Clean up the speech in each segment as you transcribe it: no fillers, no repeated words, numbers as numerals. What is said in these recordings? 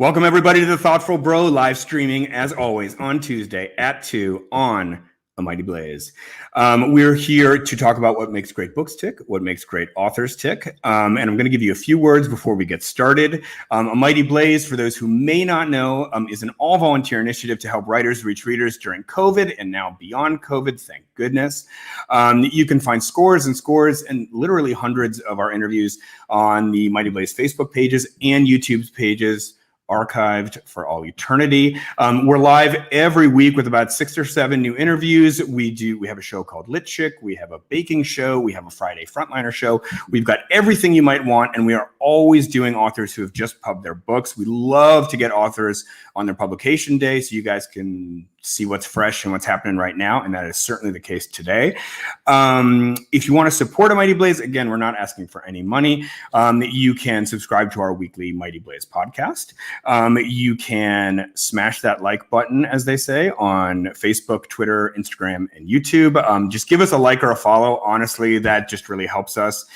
Welcome, everybody, to the Thoughtful Bro live streaming, as always, on Tuesday at 2 on A Mighty Blaze. We're here to talk about what makes great books tick, what makes great authors tick, and I'm going to give you a few words before we get started. A Mighty Blaze, for those who may not know, is an all-volunteer initiative to help writers reach readers during COVID and now beyond COVID, thank goodness. You can find scores and scores and literally hundreds of our interviews on the Mighty Blaze Facebook pages and YouTube's pages, archived for all eternity. We're live every week with about 6 or 7 new interviews. We have a show called Lit Chick. We have a baking show. We have a Friday Frontliner show. We've got everything you might want, and we are always doing authors who have just pubbed their books. We love to get authors on their publication day so you guys can see what's fresh and what's happening right now, and that is certainly the case today. If you want to support A Mighty Blaze, again, we're not asking for any money. You can subscribe to our weekly Mighty Blaze podcast. You can smash that like button, as they say, on Facebook, Twitter, Instagram, and YouTube. Just give us a like or a follow. Honestly, that just really helps us.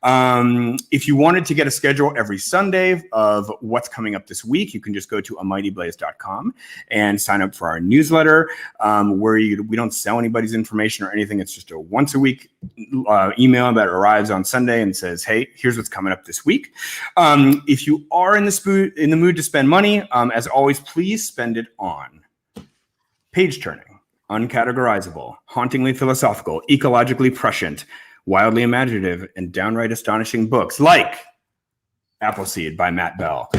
If you wanted to get a schedule every Sunday of what's coming up this week, you can just go to amightyblaze.com and sign up for our newsletter, where we don't sell anybody's information or anything. It's just a once a week email that arrives on Sunday and says, hey, here's what's coming up this week. If you are in the mood to spend money, as always, please spend it on page turning, uncategorizable, hauntingly philosophical, ecologically prescient, wildly imaginative, and downright astonishing books like Appleseed by Matt Bell.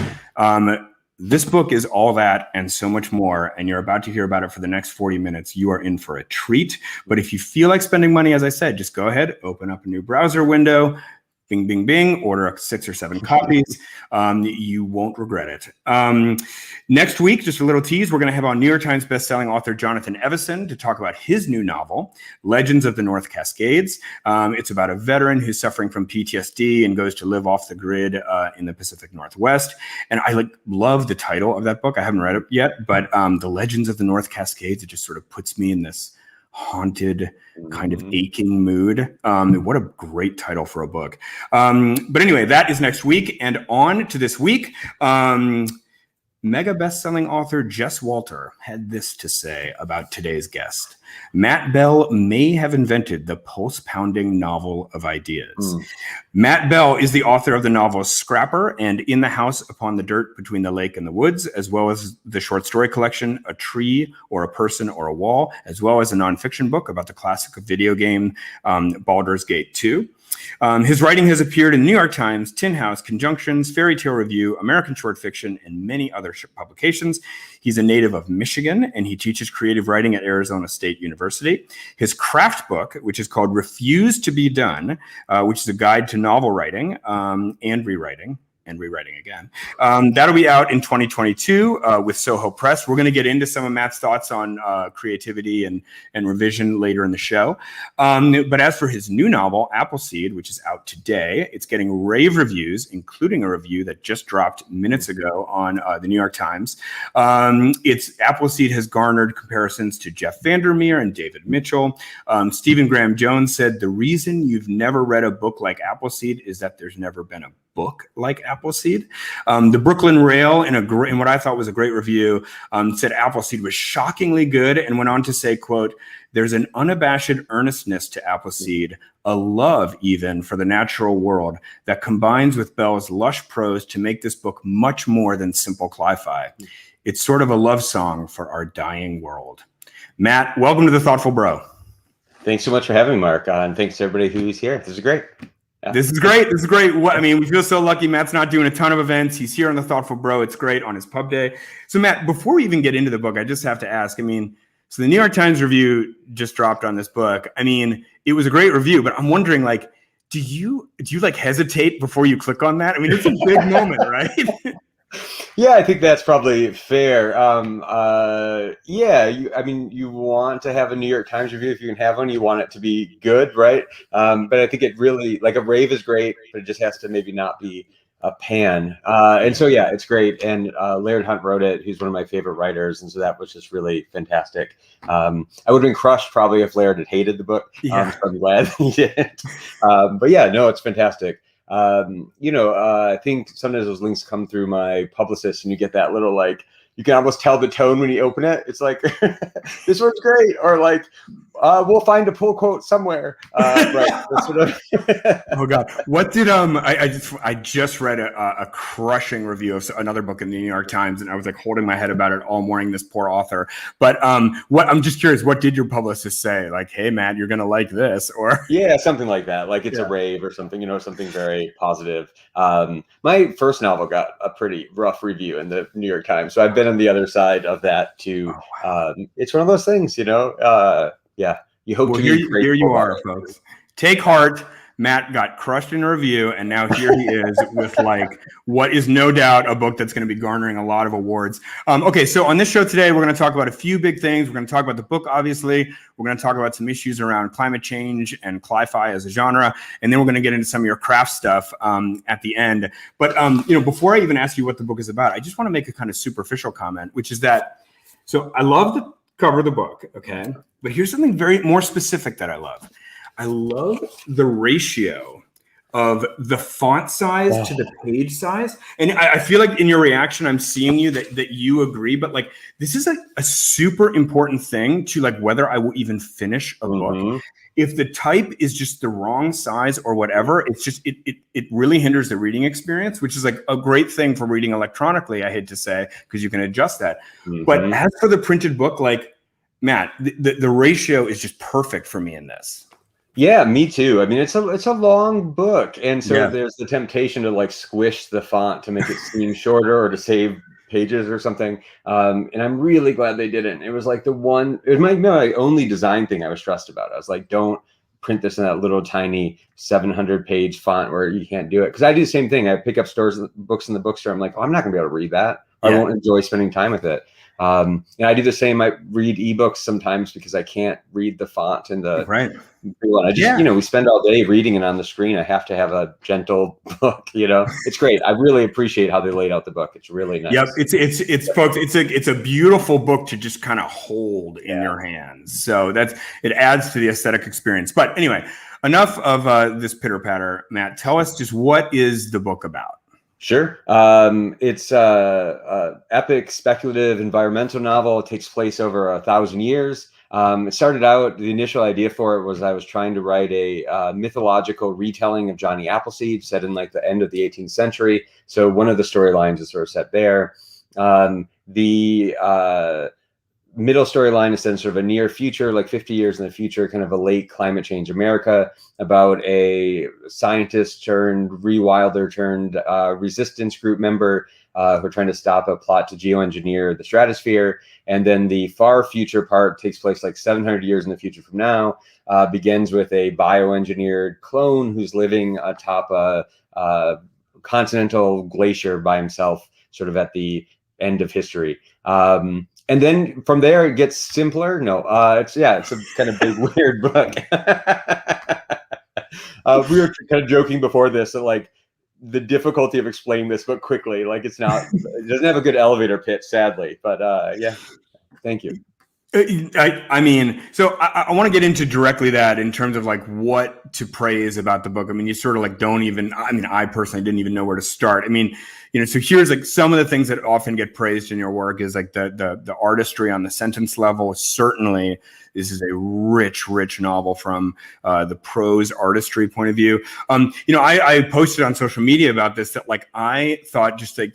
This book is all that and so much more, and you're about to hear about it for the next 40 minutes. You are in for a treat. But if you feel like spending money, as I said, just go ahead, open up a new browser window, bing, bing, bing, order 6 or 7 copies. You won't regret it. Next week, just a little tease, we're going to have on New York Times bestselling author Jonathan Everson to talk about his new novel, Legends of the North Cascades. It's about a veteran who's suffering from PTSD and goes to live off the grid in the Pacific Northwest. And I love the title of that book. I haven't read it yet, but the Legends of the North Cascades, it just sort of puts me in this haunted, kind of aching mood. What a great title for a book. But anyway, that is next week. And on to this week, mega best-selling author Jess Walter had this to say about today's guest. Matt Bell may have invented the pulse-pounding novel of ideas. Matt Bell is the author of the novels Scrapper and In the House Upon the Dirt Between the Lake and the Woods, as well as the short story collection A Tree or a Person or a Wall, as well as a nonfiction book about the classic video game Baldur's Gate 2. His writing has appeared in the New York Times, Tin House, Conjunctions, Fairy Tale Review, American Short Fiction, and many other publications. He's a native of Michigan, and he teaches creative writing at Arizona State University. His craft book, which is called Refuse to Be Done, which is a guide to novel writing and rewriting again. That'll be out in 2022 with Soho Press. We're going to get into some of Matt's thoughts on creativity and revision later in the show. But as for his new novel, Appleseed, which is out today, it's getting rave reviews, including a review that just dropped minutes ago on the New York Times. Appleseed has garnered comparisons to Jeff Vandermeer and David Mitchell. Stephen Graham Jones said, the reason you've never read a book like Appleseed is that there's never been a book like Appleseed. The Brooklyn Rail, in what I thought was a great review, said Appleseed was shockingly good and went on to say, quote, there's an unabashed earnestness to Appleseed, a love even for the natural world that combines with Bell's lush prose to make this book much more than simple cli-fi. It's sort of a love song for our dying world. Matt, welcome to the Thoughtful Bro. Thanks so much for having me, Mark, and thanks to everybody who's here. This is great. Yeah. This is great. This is great. I mean, we feel so lucky. Matt's not doing a ton of events. He's here on the Thoughtful Bro. It's great on his pub day. So Matt, before we even get into the book, I just have to ask, so the New York Times review just dropped on this book. It was a great review, but I'm wondering, do you hesitate before you click on that? It's a big moment, right? Yeah, I think that's probably fair. You want to have a New York Times review. If you can have one, you want it to be good, right? But I think it really, a rave is great, but it just has to maybe not be a pan. And so, yeah, it's great. And Laird Hunt wrote it. He's one of my favorite writers. And so that was just really fantastic. I would have been crushed probably if Laird had hated the book. Yeah. So I'm glad he did. But yeah, no, it's fantastic. I think sometimes those links come through my publicist, and you get that little like, you can almost tell the tone when you open it. It's like, this works great, or like, we'll find a pull quote somewhere. Right. Sort of Oh God, what did I just read a crushing review of another book in the New York Times, and I was like holding my head about it all morning. This poor author. But what I'm just curious, what did your publicist say? Like, hey, Matt, you're gonna like this, or yeah, something like that. Like it's a rave or something. Something very positive. My first novel got a pretty rough review in the New York Times, so I've been on the other side of that too. Oh, wow. It's one of those things, yeah. You hope to be here you are, folks. Take heart. Matt got crushed in a review, and now here he is with like what is no doubt a book that's going to be garnering a lot of awards. Okay, so on this show today, we're going to talk about a few big things. We're going to talk about the book, obviously. We're going to talk about some issues around climate change and cli-fi as a genre, and then we're going to get into some of your craft stuff at the end. But before I even ask you what the book is about, I just want to make a kind of superficial comment, which is that so I love the cover of the book, okay, but here's something very more specific that I love. I love the ratio of the font size to the page size. And I feel like in your reaction, I'm seeing you that you agree, but like, this is a super important thing to like, whether I will even finish a book. If the type is just the wrong size or whatever, it's just, it really hinders the reading experience, which is like a great thing for reading electronically, I hate to say, because you can adjust that. But as for the printed book, like, Matt, the ratio is just perfect for me in this. Yeah, me too. I mean, it's a long book, and so there's the temptation to like squish the font to make it seem shorter or to save pages or something. And I'm really glad they didn't. It was like it was my only design thing I was stressed about. I was like, don't print this in that little tiny 700-page font where you can't do it. Because I do the same thing. I pick up books in the bookstore. I'm like, oh, I'm not gonna be able to read that. I won't enjoy spending time with it. And I do the same. I read ebooks sometimes because I can't read the font and the I just we spend all day reading it on the screen. I have to have a gentle book. It's great. I really appreciate how they laid out the book. It's really nice. Yep, it's folks. It's a beautiful book to just kind of hold in your hands. So it adds to the aesthetic experience. But anyway, enough of this pitter patter. Matt, tell us just what is the book about? Sure. It's a epic speculative environmental novel. It takes place over 1,000 years. It started out, the initial idea for it was I was trying to write a mythological retelling of Johnny Appleseed set in like the end of the 18th century. So one of the storylines is sort of set there. The middle storyline is then sort of a near future, like 50 years in the future, kind of a late climate change America, about a scientist turned rewilder turned resistance group member who are trying to stop a plot to geoengineer the stratosphere. And then the far future part takes place like 700 years in the future from now, begins with a bioengineered clone who's living atop a continental glacier by himself, sort of at the end of history. And then from there, it gets simpler. No, it's a kind of big, weird book. We were kind of joking before this that like the difficulty of explaining this book quickly, like it doesn't have a good elevator pitch, sadly. But thank you. I mean, so I want to get into directly that in terms of like what to praise about the book. I mean, you sort of like I personally didn't even know where to start. I mean, so here's like some of the things that often get praised in your work is like the artistry on the sentence level. Certainly, this is a rich novel from the prose artistry point of view. I posted on social media about this that like I thought just like,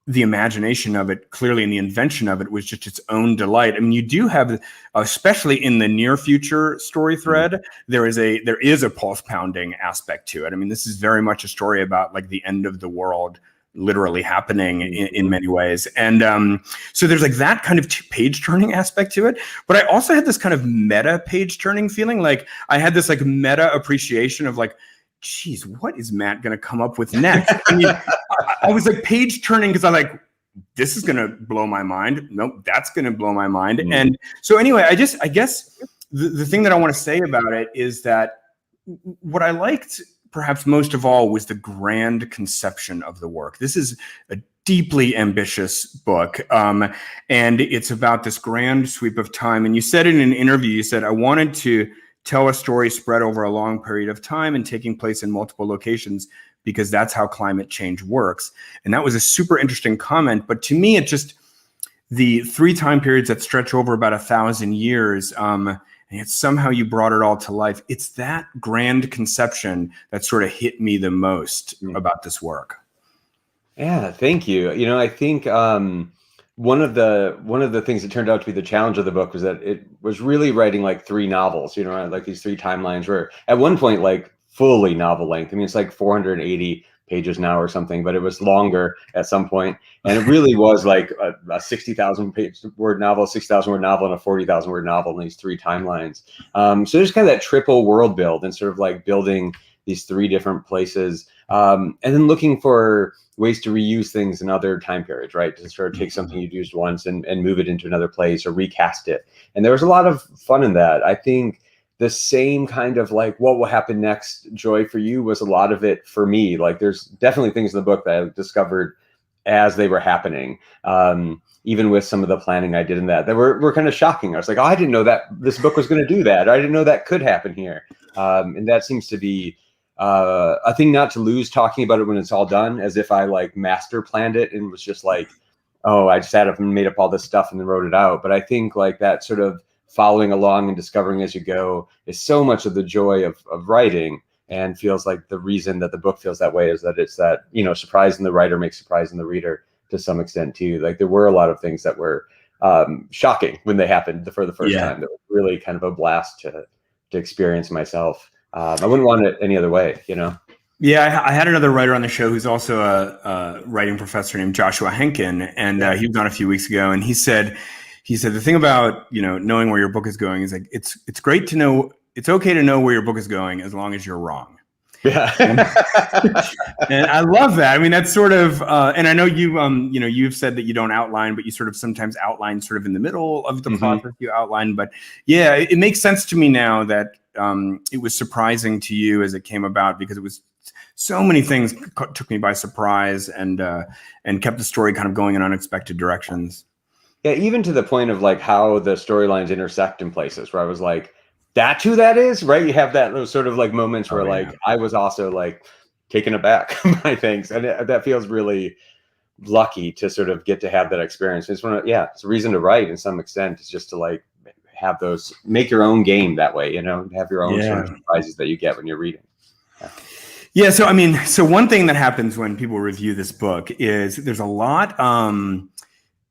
the imagination of it clearly and the invention of it was just its own delight. I mean, you do have, especially in the near future story thread, there is a pulse pounding aspect to it. I mean, this is very much a story about like the end of the world literally happening in many ways. And so there's like that kind of page turning aspect to it. But I also had this kind of meta page turning feeling. Like I had this like meta appreciation of like, geez, what is Matt going to come up with next? I mean, I was like page turning because I'm like, this is going to blow my mind. Nope, that's going to blow my mind. And so anyway, I guess the thing that I want to say about it is that what I liked perhaps most of all was the grand conception of the work. This is a deeply ambitious book. And it's about this grand sweep of time. And you said in an interview, you said, I wanted to tell a story spread over a long period of time and taking place in multiple locations, because that's how climate change works. And that was a super interesting comment. But to me, it just, the 3 time periods that stretch over about 1,000 years, and yet somehow you brought it all to life. It's that grand conception that sort of hit me the most about this work. Yeah, thank you. You know, I think one of the things that turned out to be the challenge of the book was that it was really writing like 3 novels, you know, like these 3 timelines were at one point like fully novel length. I mean, it's like 480 pages now or something, but it was longer at some point. And it really was like a 60,000 word novel, 6,000 word novel, and a 40,000 word novel in these 3 timelines. So there's kind of that triple world build and sort of like building these 3 different places, and then looking for ways to reuse things in other time periods, right? To sort of take something you've used once and move it into another place or recast it. And there was a lot of fun in that. I think the same kind of like what will happen next joy for you was a lot of it for me. Like there's definitely things in the book that I discovered as they were happening. Even with some of the planning I did in that were kind of shocking. I was like, oh, I didn't know that this book was going to do that. I didn't know that could happen here. And that seems to be a thing not to lose talking about it when it's all done, as if I like master planned it and was just like, oh, I sat up and made up all this stuff and then wrote it out. But I think like that sort of following along and discovering as you go is so much of the joy of writing, and feels like the reason that the book feels that way is that it's that, you know, surprise in the writer makes surprise in the reader to some extent too. Like there were a lot of things that were shocking when they happened for the first time. That was really kind of a blast to experience myself. I wouldn't want it any other way, you know? Yeah, I had another writer on the show who's also a writing professor named Joshua Henkin, and he was on a few weeks ago, and he said the thing about, you know, knowing where your book is going is like it's great to know, it's okay to know where your book is going as long as you're wrong. Yeah. And I love that. I mean, that's sort of, and I know you, you know, you've said that you don't outline, but you sort of sometimes outline sort of in the middle of the process you outline. But yeah, it makes sense to me now that it was surprising to you as it came about, because it was so many things took me by surprise and kept the story kind of going in unexpected directions. Yeah, even to the point of like how the storylines intersect in places where I was like, that's who that is, right? You have those sort of like moments where like I was also like taken aback by things, and that feels really lucky to sort of get to have that experience. It's it's a reason to write in some extent. It's just to like have those, make your own game that way, you know, have your own sort of surprises that you get when you're reading. Yeah. So, I mean, so one thing that happens when people review this book is there's a lot,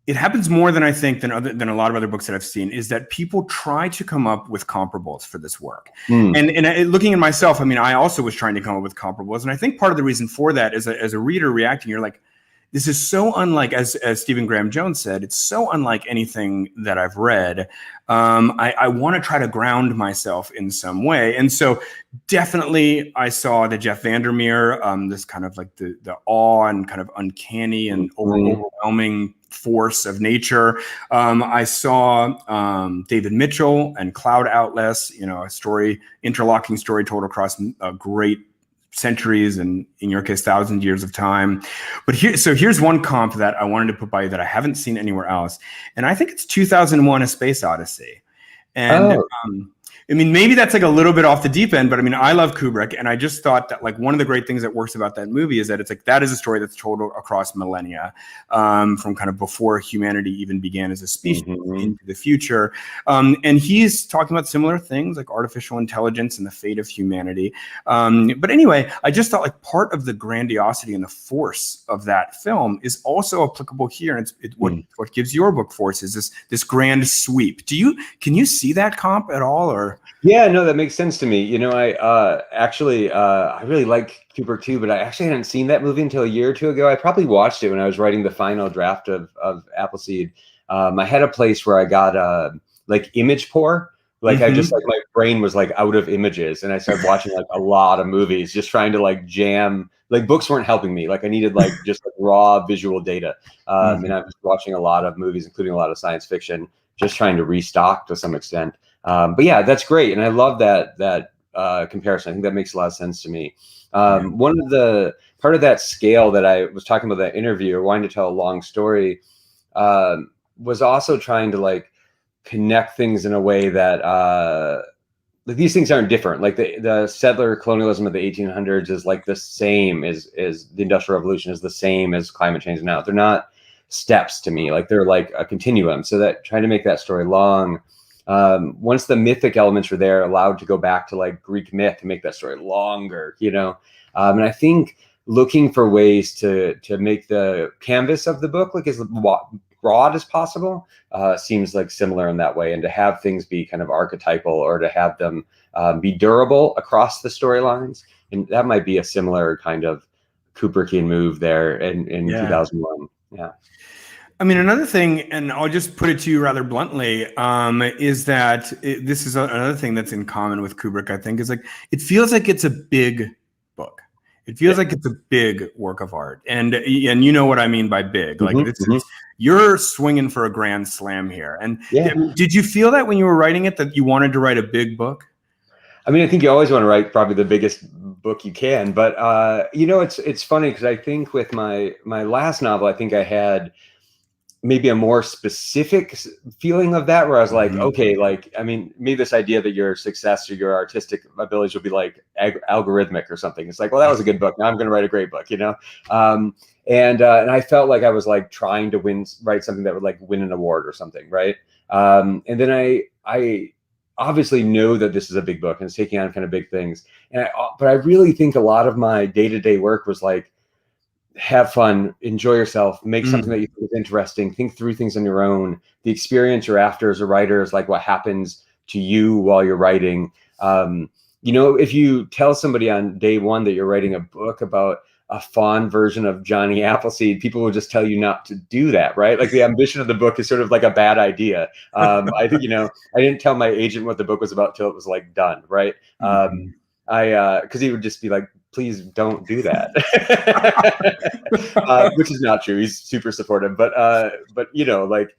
it happens more than I think than a lot of other books that I've seen, is that people try to come up with comparables for this work. And looking at myself, I mean, I also was trying to come up with comparables. And I think part of the reason for that is that as a reader reacting, you're like, this is so unlike, as Stephen Graham Jones said, it's so unlike anything that I've read. I want to try to ground myself in some way. And so definitely I saw the Jeff Vandermeer, this kind of like the awe and kind of uncanny and overwhelming force of nature. I saw David Mitchell and Cloud Atlas, you know, interlocking story told across a great centuries and in your case 1,000 years of time. But here's one comp that I wanted to put by you that I haven't seen anywhere else, and I think it's 2001: A Space Odyssey. And I mean, maybe that's like a little bit off the deep end, but I mean, I love Kubrick, and I just thought that like one of the great things that works about that movie is that it's like that is a story that's told across millennia, from kind of before humanity even began as a species into the future. And he's talking about similar things like artificial intelligence and the fate of humanity. But anyway, I just thought like part of the grandiosity and the force of that film is also applicable here. And what gives your book force is this grand sweep. Can you see that comp at all, or? Yeah, no, that makes sense to me. You know, I really like Kubrick too, but I actually hadn't seen that movie until a year or two ago. I probably watched it when I was writing the final draft of APPLESEED. I had a place where I got like image poor. Like I just like my brain was like out of images, and I started watching like a lot of movies, just trying to like jam. Like books weren't helping me. Like I needed like just like raw visual data, and I was watching a lot of movies, including a lot of science fiction, just trying to restock to some extent. But yeah, that's great, and I love that comparison. I think that makes a lot of sense to me. One of the part of that scale that I was talking about, that interview, or wanting to tell a long story, was also trying to like connect things in a way that like these things aren't different. Like the settler colonialism of the 1800s is like the same as the Industrial Revolution is the same as climate change now. They're not steps to me. Like they're like a continuum. So that trying to make that story long, once the mythic elements are there, allowed to go back to like Greek myth to make that story longer, you know. And I think looking for ways to make the canvas of the book like as broad as possible seems like similar in that way, and to have things be kind of archetypal or to have them be durable across the storylines, and that might be a similar kind of Kubrickian move there in 2001. Yeah. I mean, another thing, and I'll just put it to you rather bluntly, is that this is another thing that's in common with Kubrick, I think, is like, it feels like it's a big book. It feels like it's a big work of art. And you know what I mean by big. Like, you're swinging for a grand slam here. And did you feel that when you were writing it, that you wanted to write a big book? I mean, I think you always want to write probably the biggest book you can. But, you know, it's funny because I think with my last novel, I think I had maybe a more specific feeling of that, where I was like, okay, like, I mean, maybe this idea that your success or your artistic abilities will be like algorithmic or something. It's like, well, that was a good book. Now I'm going to write a great book, you know? And I felt like I was like trying to write something that would like win an award or something. Right. And then I obviously know that this is a big book and it's taking on kind of big things. But I really think a lot of my day-to-day work was like, have fun, enjoy yourself, make something that you think is interesting, think through things on your own. The experience you're after as a writer is like what happens to you while you're writing. You know, if you tell somebody on day one that you're writing a book about a Fawn version of Johnny Appleseed, people will just tell you not to do that, right? Like the ambition of the book is sort of like a bad idea. I think, you know, I didn't tell my agent what the book was about till it was like done, right? Because he would just be like, please don't do that. Which is not true. He's super supportive, but you know, like,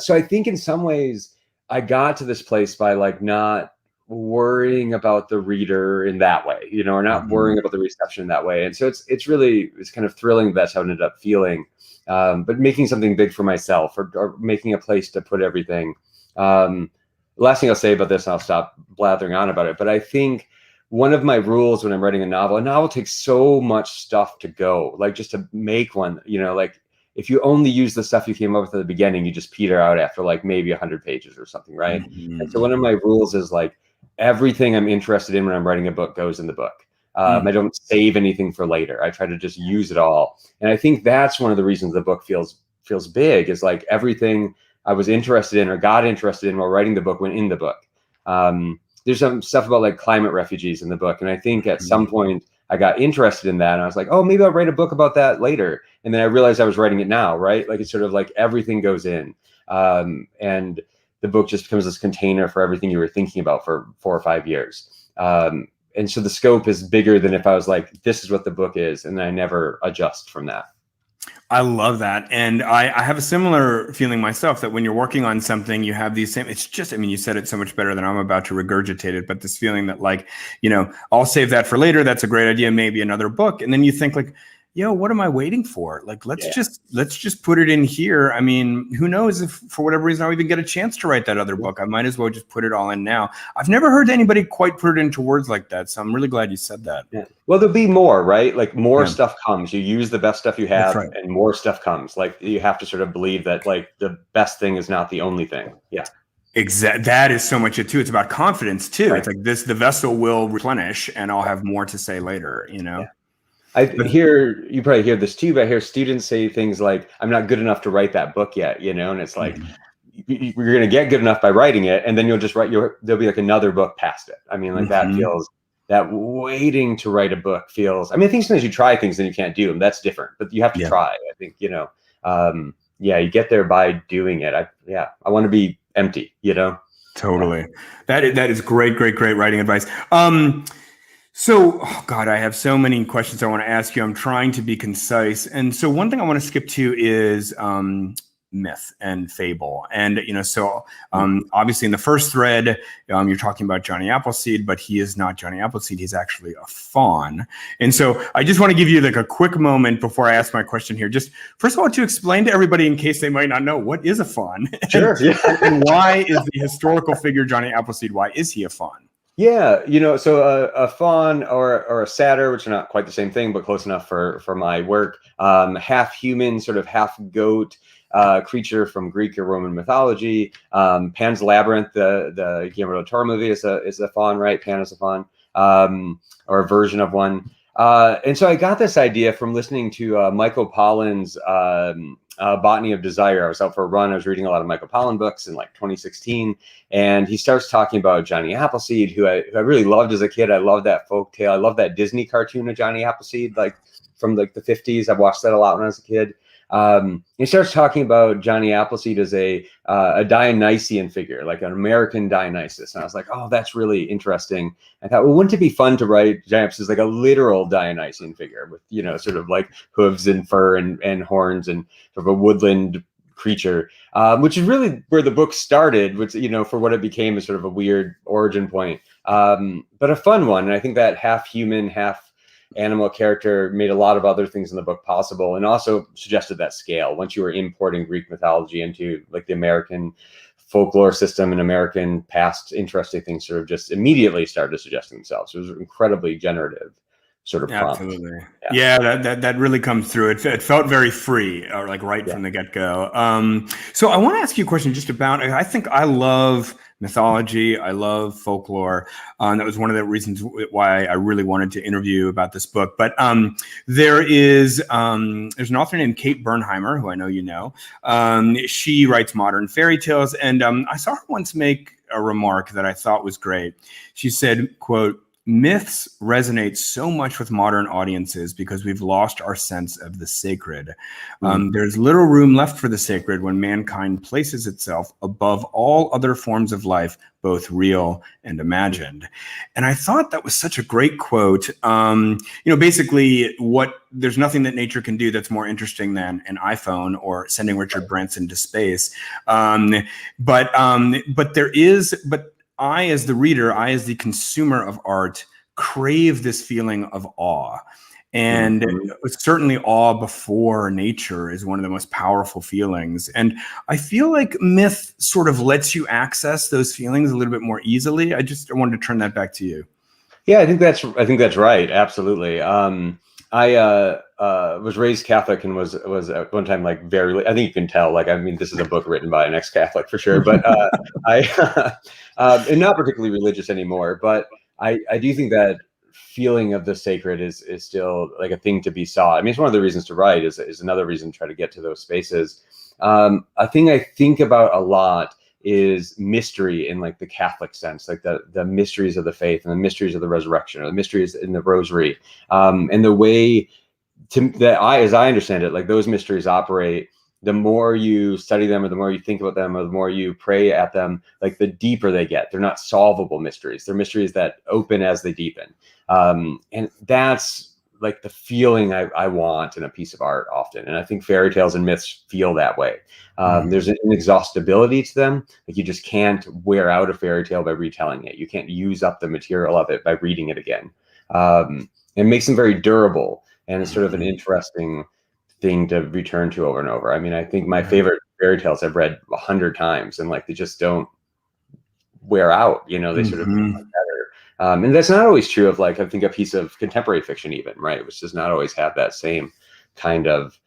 so I think in some ways I got to this place by like not worrying about the reader in that way, you know, or not worrying about the reception in that way. And so it's kind of thrilling. That's how it ended up feeling. But making something big for myself or making a place to put everything. Last thing I'll say about this, and I'll stop blathering on about it, but I think one of my rules when I'm writing a novel takes so much stuff to go, like just to make one, you know, like if you only use the stuff you came up with at the beginning, you just peter out after like maybe 100 pages or something, right? And so one of my rules is like everything I'm interested in when I'm writing a book goes in the book. I don't save anything for later. I try to just use it all. And I think that's one of the reasons the book feels big, is like everything I was interested in or got interested in while writing the book went in the book. There's some stuff about like climate refugees in the book. And I think at some point I got interested in that and I was like, oh, maybe I'll write a book about that later. And then I realized I was writing it now, right? Like it's sort of like everything goes in. And the book just becomes this container for everything you were thinking about for 4 or 5 years. And so the scope is bigger than if I was like, this is what the book is. And I never adjust from that. I love that. And I have a similar feeling myself, that when you're working on something, you have these same, it's just, I mean, you said it so much better than I'm about to regurgitate it, but this feeling that like, you know, I'll save that for later. That's a great idea. Maybe another book. And then you think like, yo, what am I waiting for? Like, let's just put it in here. I mean, who knows if for whatever reason I'll even get a chance to write that other book. I might as well just put it all in now. I've never heard anybody quite put it into words like that. So I'm really glad you said that. Yeah. Well, there'll be more, right? Like more stuff comes. You use the best stuff you have and more stuff comes. Like you have to sort of believe that like the best thing is not the only thing. Yeah. Exactly. That is so much it too. It's about confidence too. Right. It's like the vessel will replenish and I'll have more to say later, you know? Yeah. You probably hear this too, but I hear students say things like, I'm not good enough to write that book yet, you know? And it's like, you're going to get good enough by writing it. And then you'll just there'll be like another book past it. I mean, like that waiting to write a book feels, I mean, I think sometimes you try things and you can't do them. That's different, but you have to try. I think, you know, you get there by doing it. I want to be empty, you know? Totally. That is great writing advice. So, oh God, I have so many questions I want to ask you. I'm trying to be concise. And so one thing I want to skip to is myth and fable. And, you know, so obviously in the first thread, you're talking about Johnny Appleseed, but he is not Johnny Appleseed. He's actually a fawn. And so I just want to give you like a quick moment before I ask my question here. Just first of all, to explain to everybody in case they might not know, what is a fawn? Sure. And why is the historical figure Johnny Appleseed, why is he a fawn? Yeah, so a fawn or a satyr, which are not quite the same thing, but close enough for my work. Half human, sort of half goat creature from Greek or Roman mythology. Pan's Labyrinth, the Guillermo del Toro movie, is a fawn, right? Pan is a fawn, or a version of one. And so I got this idea from listening to Michael Pollan's Botany of Desire. I was out for a run. I was reading a lot of Michael Pollan books in like 2016, and he starts talking about Johnny Appleseed, who I really loved as a kid. I loved that folk tale. I love that Disney cartoon of Johnny Appleseed, like from like the 50s. I watched that a lot when I was a kid. He starts talking about Johnny Appleseed as a Dionysian figure, like an American Dionysus. And I was like, oh, that's really interesting. I thought, well, wouldn't it be fun to write Johnny Appleseed as like a literal Dionysian figure with, sort of like hooves and fur and horns and sort of a woodland creature, which is really where the book started, which, for what it became is sort of a weird origin point, but a fun one. And I think that half human, half animal character made a lot of other things in the book possible, and also suggested that scale. Once you were importing Greek mythology into like the American folklore system and American past interesting things, sort of just immediately started suggesting themselves. It was incredibly generative sort of prompt. Absolutely. Yeah, that really comes through. It felt very free, or like right from the get-go. So I want to ask you a question just about, I think I love mythology. I love folklore. That was one of the reasons why I really wanted to interview about this book. But there's an author named Kate Bernheimer, who I know you know. She writes modern fairy tales. And I saw her once make a remark that I thought was great. She said, quote, "Myths resonate so much with modern audiences because we've lost our sense of the sacred. There's little room left for the sacred when mankind places itself above all other forms of life, both real and imagined." And I thought that was such a great quote. Basically, there's nothing that nature can do that's more interesting than an iPhone or sending Richard Branson to space. But I, as the reader, I, as the consumer of art, crave this feeling of awe. And certainly awe before nature is one of the most powerful feelings. And I feel like myth sort of lets you access those feelings a little bit more easily. I wanted to turn that back to you. Yeah, I think that's right. Absolutely. I was raised Catholic and was at one time like very. I think you can tell. Like, I mean, this is a book written by an ex-Catholic for sure. But I am not particularly religious anymore. But I do think that feeling of the sacred is still like a thing to be sought. I mean, it's one of the reasons to write. Is another reason to try to get to those spaces. A thing I think about a lot is mystery in like the Catholic sense, like the mysteries of the faith and the mysteries of the resurrection, or the mysteries in the rosary, and the way as I understand it, like those mysteries operate. The more you study them, or the more you think about them, or the more you pray at them, like the deeper they get. They're not solvable mysteries. They're mysteries that open as they deepen, and that's like the feeling I want in a piece of art often. And I think fairy tales and myths feel that way. There's an inexhaustibility to them. Like you just can't wear out a fairy tale by retelling it. You can't use up the material of it by reading it again. It makes them very durable, and it's sort of an interesting thing to return to over and over. I mean, I think my favorite fairy tales I've read 100 times, and like they just don't wear out. They sort of become better. And that's not always true of, like, I think a piece of contemporary fiction even, right? Which does not always have that same kind of,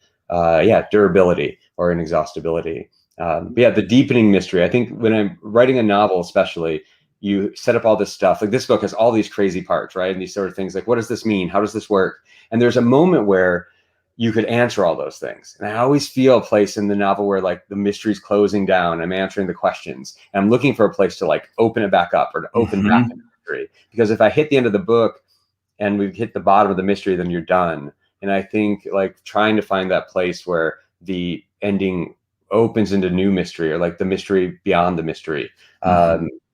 durability or inexhaustibility. But yeah, the deepening mystery. I think when I'm writing a novel, especially, you set up all this stuff. Like this book has all these crazy parts, right? And these sort of things like, what does this mean? How does this work? And there's a moment where you could answer all those things. And I always feel a place in the novel where like the mystery's closing down. I'm answering the questions. And I'm looking for a place to like open it back up, or to open back the mystery. Because if I hit the end of the book and we've hit the bottom of the mystery, then you're done. And I think like trying to find that place where the ending opens into new mystery, or like the mystery beyond the mystery,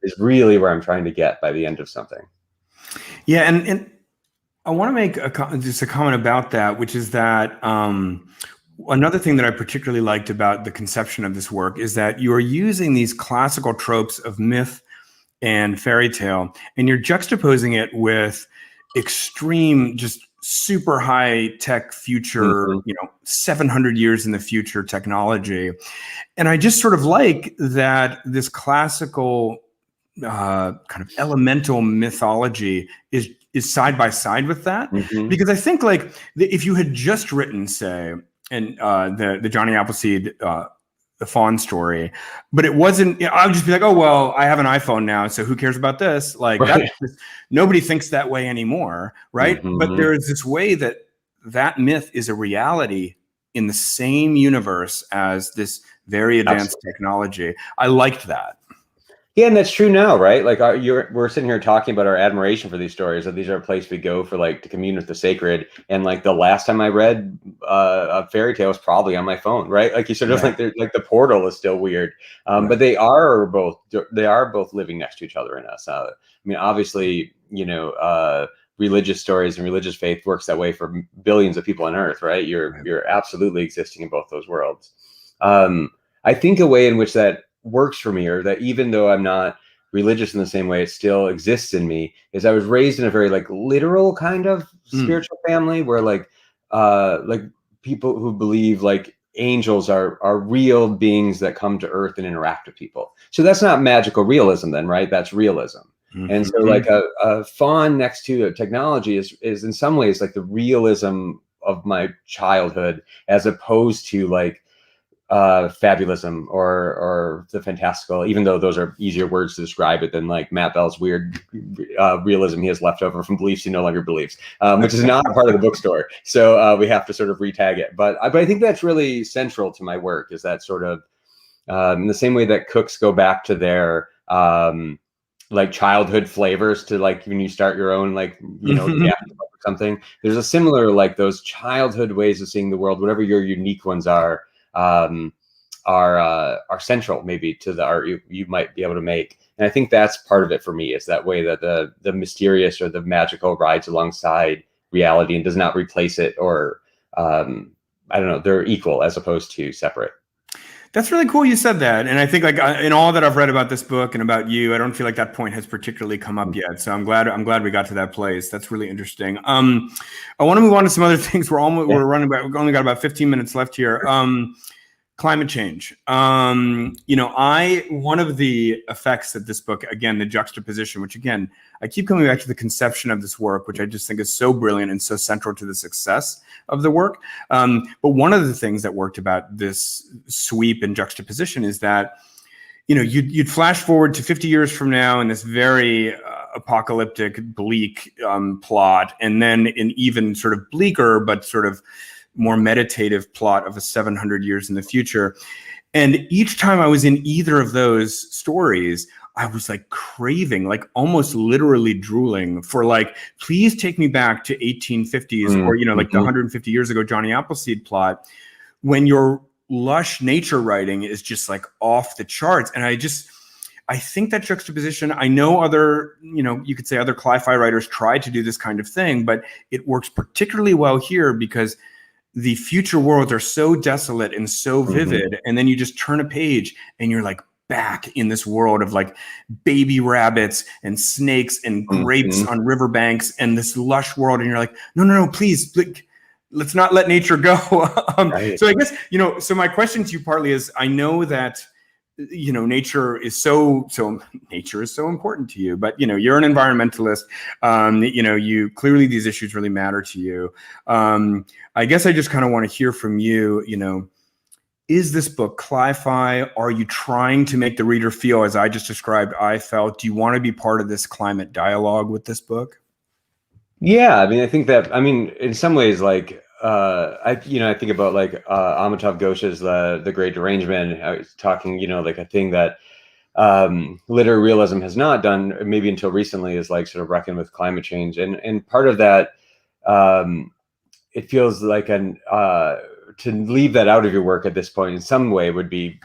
is really where I'm trying to get by the end of something. Yeah. And I want to make just a comment about that, which is that another thing that I particularly liked about the conception of this work is that you are using these classical tropes of myth and fairy tale, and you're juxtaposing it with extreme, just super high tech future, 700 years in the future technology. And I just sort of like that this classical kind of elemental mythology is side by side with that. Because I think like if you had just written, say, and the Johnny Appleseed the Fawn story, but it wasn't, I would just be like, oh, well, I have an iPhone now, so who cares about this? Like nobody thinks that way anymore, right? But there is this way that myth is a reality in the same universe as this very advanced technology. I liked that. Yeah, and that's true now, right? Like we're sitting here talking about our admiration for these stories, that these are a place we go for, like, to commune with the sacred. And like the last time I read a fairy tale was probably on my phone, right? Like you sort of like the portal is still weird, but they are both living next to each other in us. I mean, obviously, religious stories and religious faith works that way for billions of people on Earth, right? You're absolutely existing in both those worlds. I think a way in which that works for me, or that even though I'm not religious in the same way, it still exists in me, is I was raised in a very like literal kind of spiritual family where like people who believe like angels are real beings that come to Earth and interact with people. So that's not magical realism then, right? That's realism. And so like a fawn next to a technology is in some ways like the realism of my childhood, as opposed to like fabulism or the fantastical, even though those are easier words to describe it than like Matt Bell's weird realism he has left over from beliefs he no longer believes, which is not a part of the bookstore. So we have to sort of retag it. But I think that's really central to my work, is that sort of in the same way that cooks go back to their like childhood flavors to like when you start your own, like, or something. There's a similar, like those childhood ways of seeing the world, whatever your unique ones are central maybe to the art you might be able to make. And I think that's part of it for me, is that way that the mysterious or the magical rides alongside reality and does not replace it, or I don't know, they're equal as opposed to separate. That's really cool you said that. And I think like in all that I've read about this book and about you, I don't feel like that point has particularly come up yet. So I'm glad we got to that place. That's really interesting. I want to move on to some other things. We're running back. We've only got about 15 minutes left here. Climate change. One of the effects of this book, again, the juxtaposition, which again, I keep coming back to the conception of this work, which I just think is so brilliant and so central to the success of the work. But one of the things that worked about this sweep and juxtaposition is that, you'd flash forward to 50 years from now in this very apocalyptic, bleak plot, and then an even sort of bleaker, but sort of more meditative plot of a 700 years in the future. And each time I was in either of those stories, I was like craving, like almost literally drooling for like, please take me back to 1850s or, like the 150 years ago Johnny Appleseed plot, when your lush nature writing is just like off the charts. And I think that juxtaposition, I know other, you could say other cli-fi writers tried to do this kind of thing, but it works particularly well here because the future worlds are so desolate and so vivid. And then you just turn a page and you're like back in this world of like baby rabbits and snakes and grapes on riverbanks and this lush world. And you're like, no, please, let's not let nature go. So I guess, so my question to you partly is, I know that, nature is so important to you, but, you're an environmentalist. You clearly, these issues really matter to you. I guess I just kind of want to hear from you, is this book cli-fi? Are you trying to make the reader feel, as I just described, I felt? Do you want to be part of this climate dialogue with this book? Yeah, I mean, I think that, in some ways, like, I think about like Amitav Ghosh's The Great Derangement. I was talking, like a thing that literary realism has not done, maybe until recently, is like sort of reckon with climate change. And part of that, it feels like to leave that out of your work at this point in some way would be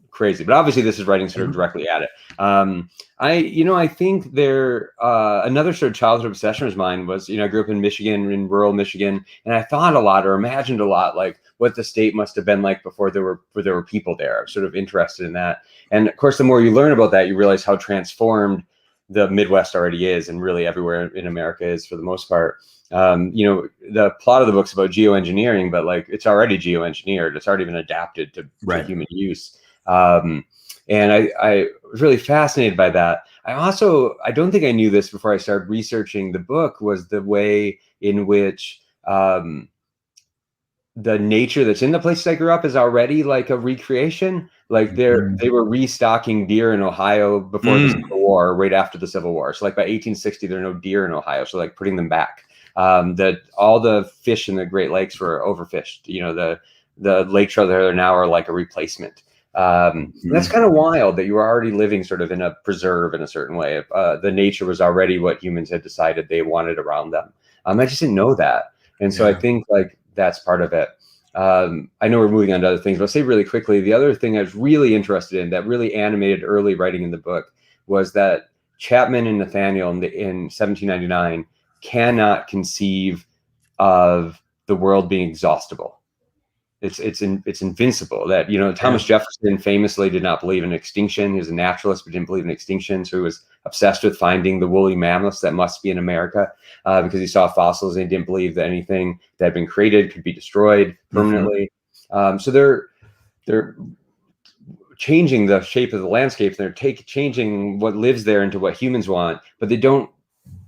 crazy. But obviously this is writing sort of directly at it. I think there, another sort of childhood obsession of mine was, I grew up in Michigan, in rural Michigan, and I thought a lot or imagined a lot like what the state must have been like before there were people there. I was sort of interested in that. And of course, the more you learn about that, you realize how transformed the Midwest already is, and really everywhere in America is for the most part. The plot of the book's about geoengineering, but like it's already geoengineered. It's already been adapted to human use. And I was really fascinated by that. I don't think I knew this before I started researching the book, was the way in which the nature that's in the places I grew up is already like a recreation. Like they were restocking deer in Ohio before the Civil War, right after the Civil War. So like by 1860, there are no deer in Ohio. So like putting them back. That all the fish in the Great Lakes were overfished. You know, the lake trout there now are like a replacement. That's kind of wild that you were already living sort of in a preserve in a certain way. The nature was already what humans had decided they wanted around them. I just didn't know that. And so I think like that's part of it. I know we're moving on to other things, but I'll say really quickly, the other thing I was really interested in that really animated early writing in the book was that Chapman and Nathaniel in 1799 cannot conceive of the world being exhaustible. It's invincible. That, you know, Thomas Jefferson famously did not believe in extinction. He was a naturalist, but didn't believe in extinction. So he was obsessed with finding the woolly mammoths that must be in America, because he saw fossils and he didn't believe that anything that had been created could be destroyed permanently. So they're changing the shape of the landscape. They're changing what lives there into what humans want, but they don't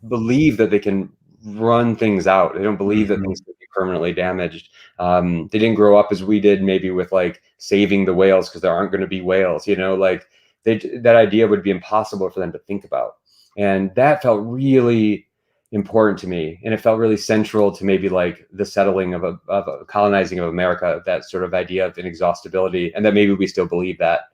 believe that they can run things out. They don't believe that things can be permanently damaged. They didn't grow up as we did, maybe with like saving the whales because there aren't going to be whales, you know, like that idea would be impossible for them to think about. And that felt really important to me. And it felt really central to maybe like the settling of a colonizing of America, that sort of idea of inexhaustibility, and that maybe we still believe that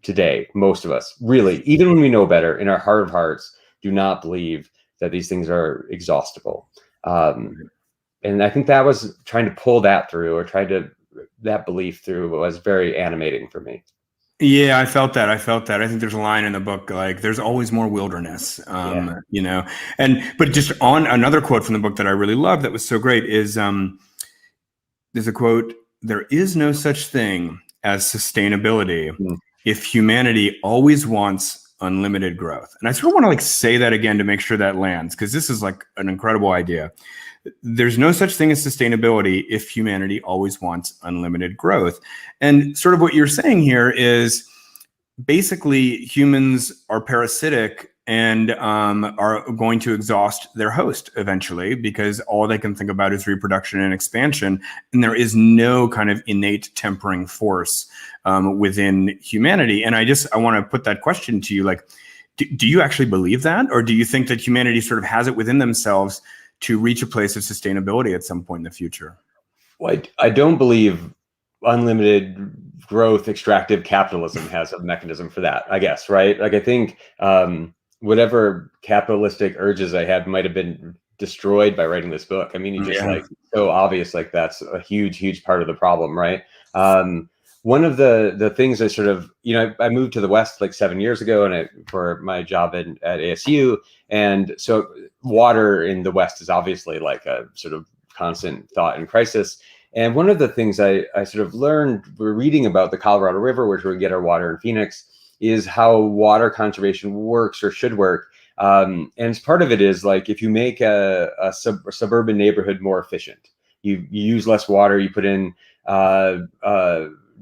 today. Most of us really, even when we know better, in our heart of hearts, do not believe that these things are exhaustible. And I think that was trying to pull that through, or that belief through, was very animating for me. Yeah, I felt that. I think there's a line in the book, like, there's always more wilderness, you know, but just on another quote from the book that I really love, that was so great, is there's a quote: "There is no such thing as sustainability if humanity always wants unlimited growth." And I sort of want to like say that again to make sure that lands, because this is like an incredible idea. There's no such thing as sustainability if humanity always wants unlimited growth. And sort of what you're saying here is basically humans are parasitic and are going to exhaust their host eventually, because all they can think about is reproduction and expansion. And there is no kind of innate tempering force within humanity. And I want to put that question to you, like, do you actually believe that? Or do you think that humanity sort of has it within themselves to reach a place of sustainability at some point in the future? Well, I don't believe unlimited growth extractive capitalism has a mechanism for that, I guess, right? Like, I think whatever capitalistic urges I had might have been destroyed by writing this book. I mean, it's just like so obvious, like that's a huge part of the problem, right? One of the things I sort of, you know, I moved to the West like 7 years ago, and for my job at ASU. And so water in the West is obviously like a sort of constant thought in crisis. And one of the things I sort of learned, we're reading about the Colorado River, which we get our water in Phoenix, is how water conservation works, or should work. And as part of it is like, if you make a suburban neighborhood more efficient, you use less water, you put in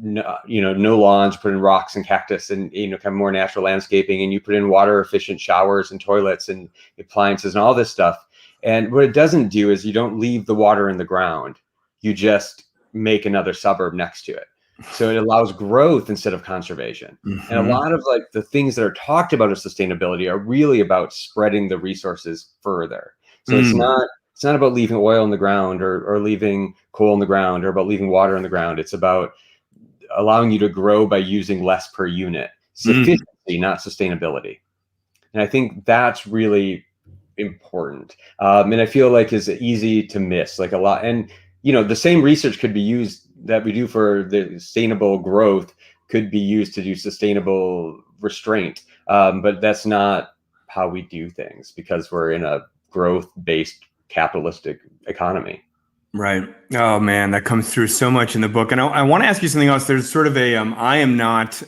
no lawns, put in rocks and cactus, and, you know, kind of more natural landscaping, and you put in water efficient showers and toilets and appliances and all this stuff. And what it doesn't do is you don't leave the water in the ground. You just make another suburb next to it. So it allows growth instead of conservation. And a lot of like the things that are talked about as sustainability are really about spreading the resources further. So it's not about leaving oil in the ground, or leaving coal in the ground, or about leaving water in the ground. It's about allowing you to grow by using less per unit. Sufficiency, not sustainability. And I think that's really important. And I feel like is easy to miss, like a lot. And, you know, the same research could be used that we do for the sustainable growth could be used to do sustainable restraint. But that's not how we do things, because we're in a growth-based capitalistic economy. Right. Oh man, that comes through so much in the book. And I want to ask you something else. There's sort of a, I am not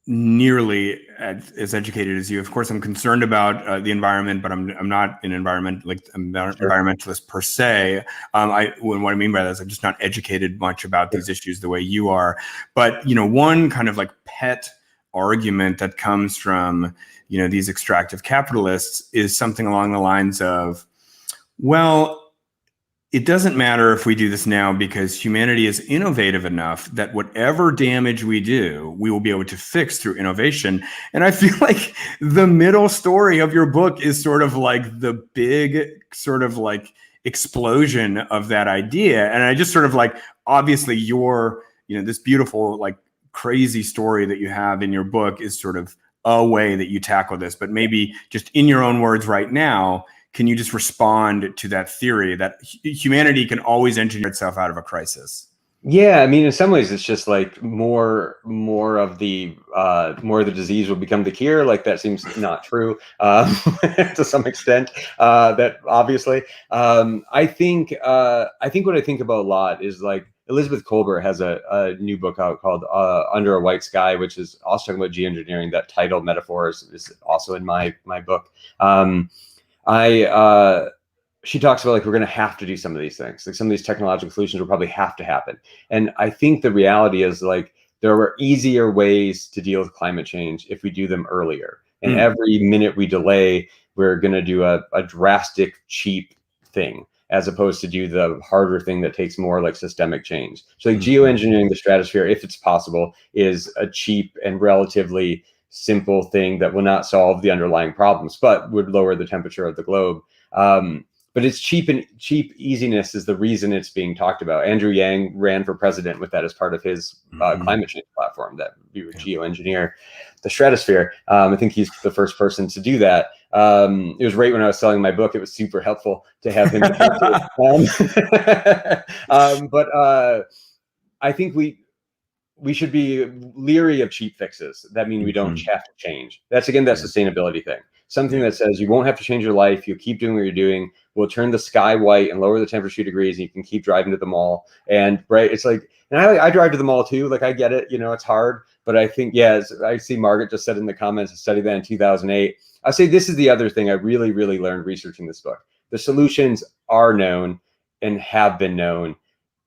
nearly as educated as you. Of course, I'm concerned about the environment, but I'm not an environmentalist per se. What I mean by that is I'm just not educated much about these issues the way you are. But, you know, one kind of like pet argument that comes from, these extractive capitalists is something along the lines of, well, it doesn't matter if we do this now because humanity is innovative enough that whatever damage we do, we will be able to fix through innovation. And I feel like the middle story of your book is sort of like the big sort of like explosion of that idea. And I just sort of like, obviously your, this beautiful, like crazy story that you have in your book is sort of a way that you tackle this, but maybe just in your own words right now, can you just respond to that theory that humanity can always engineer itself out of a crisis? Yeah, I mean, in some ways, it's just like more of the disease will become the cure. Like that seems not true to some extent. That obviously, I think what I think about a lot is like Elizabeth Kolber has a new book out called Under a White Sky, which is also talking about geoengineering. That title metaphor is also in my book. She talks about like we're going to have to do some of these things, like some of these technological solutions will probably have to happen. And I think the reality is like there are easier ways to deal with climate change if we do them earlier. And every minute we delay, we're going to do a drastic, cheap thing, as opposed to do the harder thing that takes more like systemic change. So like geoengineering the stratosphere, if it's possible, is a cheap and relatively simple thing that will not solve the underlying problems, but would lower the temperature of the globe. But it's cheap easiness is the reason it's being talked about. Andrew Yang ran for president with that as part of his climate change platform, that we would geoengineer the stratosphere. I think he's the first person to do that. It was right when I was selling my book. It was super helpful to have him. But I think we should be leery of cheap fixes that mean we don't have to change. That's again that sustainability thing. Something that says you won't have to change your life. You'll keep doing what you're doing. We'll turn the sky white and lower the temperature 2 degrees, and you can keep driving to the mall. And right, it's like, and I drive to the mall too. Like I get it, it's hard. But I think, I see Margaret just said in the comments, I studied that in 2008. I say this is the other thing I really, really learned researching this book. The solutions are known and have been known,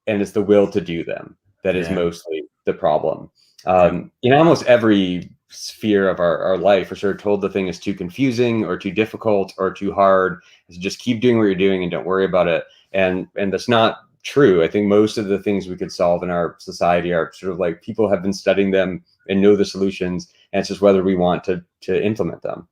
and it's the will to do them that is mostly the problem. In almost every sphere of our life, we're sort of told the thing is too confusing or too difficult or too hard. So just keep doing what you're doing and don't worry about it. And that's not true. I think most of the things we could solve in our society are sort of like people have been studying them and know the solutions, and it's just whether we want to implement them.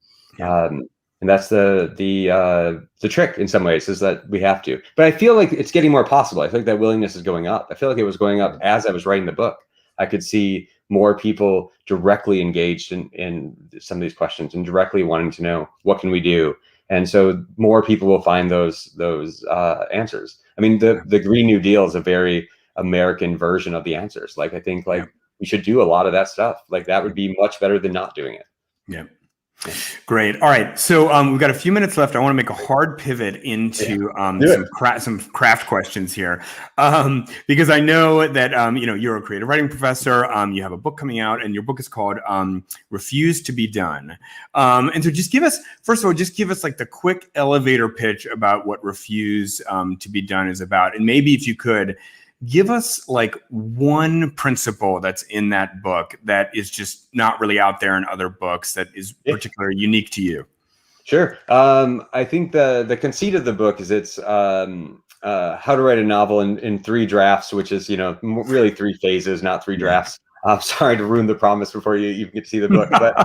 And that's the trick in some ways, is that we have to. But I feel like it's getting more possible. I think that willingness is going up. I feel like it was going up as I was writing the book. I could see more people directly engaged in some of these questions and directly wanting to know what can we do. And so more people will find those answers. I mean, the Green New Deal is a very American version of the answers. Like I think we should do a lot of that stuff. Like that would be much better than not doing it. Yeah. Great. All right. So we've got a few minutes left. I want to make a hard pivot into some craft questions here, because I know that you're a creative writing professor. You have a book coming out, and your book is called "Refuse to Be Done." And so, just give us like the quick elevator pitch about what "Refuse to Be Done" is about, and maybe if you could give us like one principle that's in that book that is just not really out there in other books that is particularly unique to you. Sure. I think the conceit of the book is it's how to write a novel in 3 drafts, which is, really 3 phases, not 3 drafts. I'm sorry to ruin the promise before you even get to see the book, but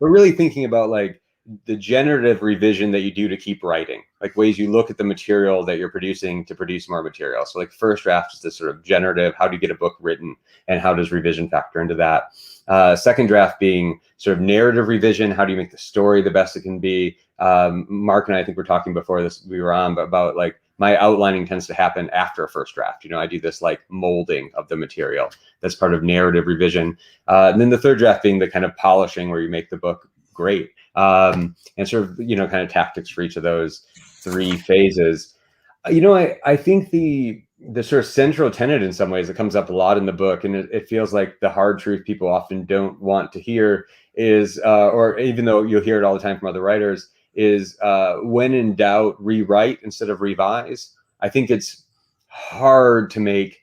we're really thinking about like the generative revision that you do to keep writing, like ways you look at the material that you're producing to produce more material. So like first draft is this sort of generative, how do you get a book written, and how does revision factor into that? Second draft being sort of narrative revision, how do you make the story the best it can be? Mark and I think we're talking before this, we were on, but about like my outlining tends to happen after a first draft. I do this like molding of the material. That's part of narrative revision. And then the third draft being the kind of polishing where you make the book great. And sort of, kind of tactics for each of those 3 phases. I think the sort of central tenet in some ways that comes up a lot in the book, and it feels like the hard truth people often don't want to hear is, or even though you'll hear it all the time from other writers, is when in doubt, rewrite instead of revise. I think it's hard to make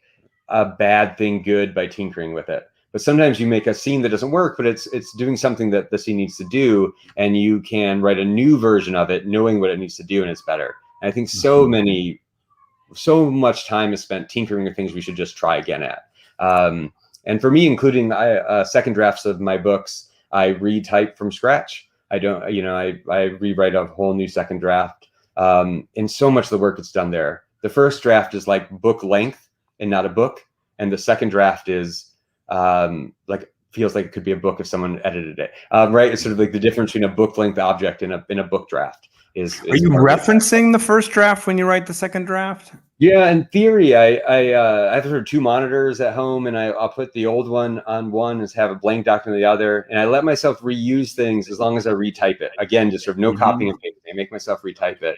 a bad thing good by tinkering with it. But sometimes you make a scene that doesn't work, but it's doing something that the scene needs to do, and you can write a new version of it, knowing what it needs to do, and it's better. And I think so much time is spent tinkering with things we should just try again at. And for me, including second drafts of my books, I retype from scratch. I don't, I rewrite a whole new second draft. And so much of the work that's done there. The first draft is like book length and not a book. And the second draft is feels like it could be a book if someone edited it. Right. It's sort of like the difference between a book length object and a book draft. Are you referencing the first draft when you write the second draft? Yeah, in theory, I have sort of two monitors at home, and I'll put the old one on one and have a blank document on the other, and I let myself reuse things as long as I retype it. Again, just sort of no copying and pasting. I make myself retype it.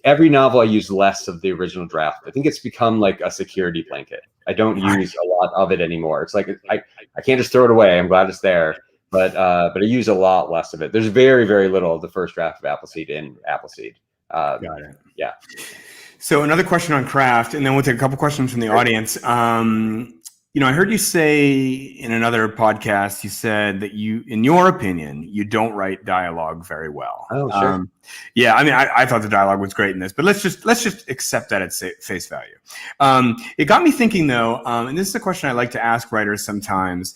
Every novel I use less of the original draft. I think it's become like a security blanket. I don't use a lot of it anymore. It's like I can't just throw it away. I'm glad it's there. But I use a lot less of it. There's very, very little of the first draft of APPLESEED in APPLESEED. Got it. Yeah. So another question on craft, and then we'll take a couple questions from the audience. I heard you say in another podcast, you said that you, in your opinion, you don't write dialogue very well. Oh, sure. Yeah, I mean, I thought the dialogue was great in this, but let's just accept that at face value. It got me thinking, though, and this is a question I like to ask writers sometimes.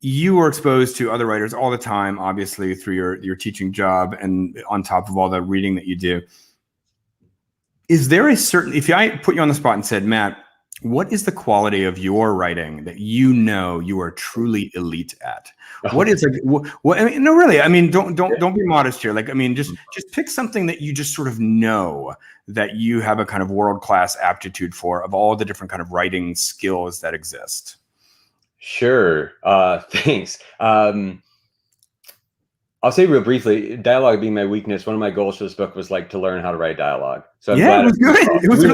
You are exposed to other writers all the time, obviously, through your teaching job and on top of all the reading that you do. Is there a certain, if I put you on the spot and said, Matt, what is the quality of your writing that you are truly elite at? What is like, what, I mean, no, really, I mean, don't be modest here. Like, I mean, just pick something that you just sort of know that you have a kind of world-class aptitude for, of all the different kind of writing skills that exist. Sure. Thanks. I'll say real briefly, dialogue being my weakness, one of my goals for this book was like to learn how to write dialogue. So I'm glad it was good. It was